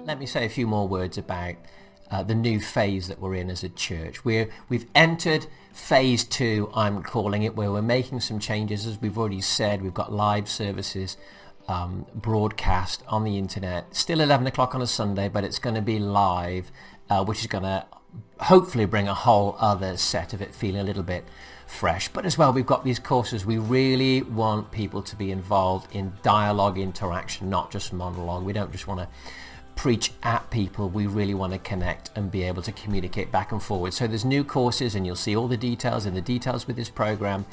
let me say a few more words about the new phase that we're in as a church. We've entered phase 2, I'm calling it, where we're making some changes. As we've already said, we've got live services broadcast on the internet. Still 11 o'clock on a Sunday, but it's going to be live, which is going to hopefully bring a whole other set of it feeling a little bit fresh. But as well, we've got these courses. We really want people to be involved in dialogue, interaction, not just monologue. We don't just want to preach at people. We really want to connect and be able to communicate back and forward. So there's new courses, and you'll see all the details in the details with this program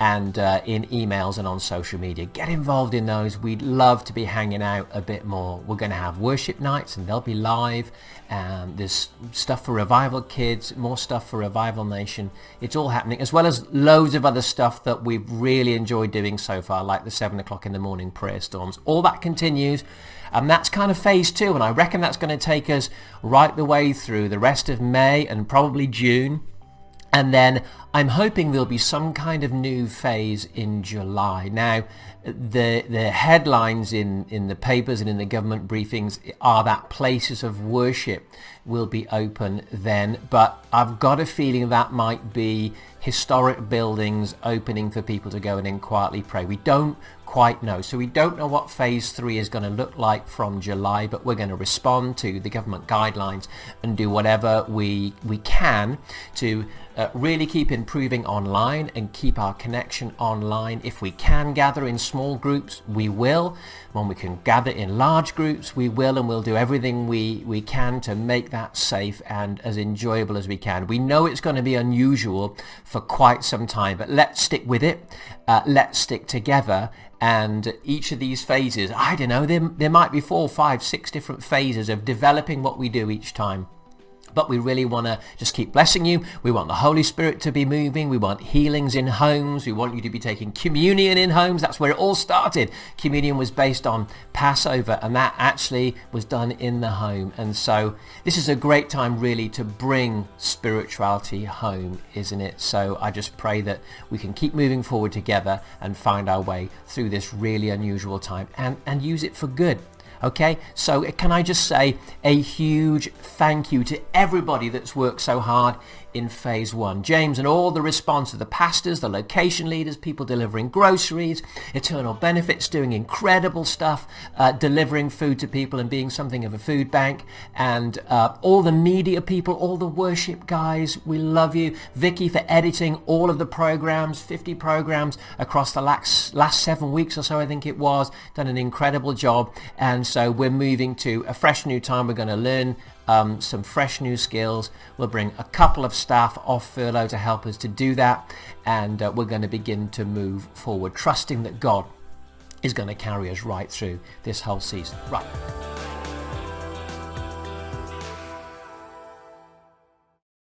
and in emails and on social media. Get involved in those. We'd love to be hanging out a bit more. We're going to have worship nights, and they'll be live. There's stuff for Revival Kids, more stuff for Revival Nation. It's all happening, as well as loads of other stuff that we've really enjoyed doing so far, like the 7 o'clock in the morning prayer storms. All that continues. And that's kind of phase 2, and I reckon that's going to take us right the way through the rest of May and probably June. And then I'm hoping there'll be some kind of new phase in July. Now, the headlines in the papers and in the government briefings are that places of worship will be open then, but I've got a feeling that might be historic buildings opening for people to go and quietly pray. We don't quite know. So we don't know what phase 3 is going to look like from July, but we're going to respond to the government guidelines and do whatever we can to really keep improving online and keep our connection online. If we can gather in small groups, we will. When we can gather in large groups, we will, and we'll do everything we can to make that safe and as enjoyable as we can. We know it's going to be unusual for quite some time, but let's stick with it. Let's stick together. And each of these phases, I don't know, there might be 4, 5, 6 different phases of developing what we do each time. But we really want to just keep blessing you. We want the Holy Spirit to be moving. We want healings in homes. We want you to be taking communion in homes. That's where it all started. Communion was based on Passover, and that actually was done in the home. And so this is a great time really to bring spirituality home, isn't it? So I just pray that we can keep moving forward together and find our way through this really unusual time and use it for good. Okay, so can I just say a huge thank you to everybody that's worked so hard in phase 1. James and all the response of the pastors, the location leaders, people delivering groceries, Eternal Benefits doing incredible stuff, delivering food to people and being something of a food bank, and all the media people, all the worship guys, we love you. Vicky for editing all of the programs, 50 programs across the last 7 weeks or so, I think it was, done an incredible job. And so we're moving to a fresh new time. We're going to learn some fresh new skills. We'll bring a couple of staff off furlough to help us to do that, and we're going to begin to move forward, trusting that God is going to carry us right through this whole season. Right.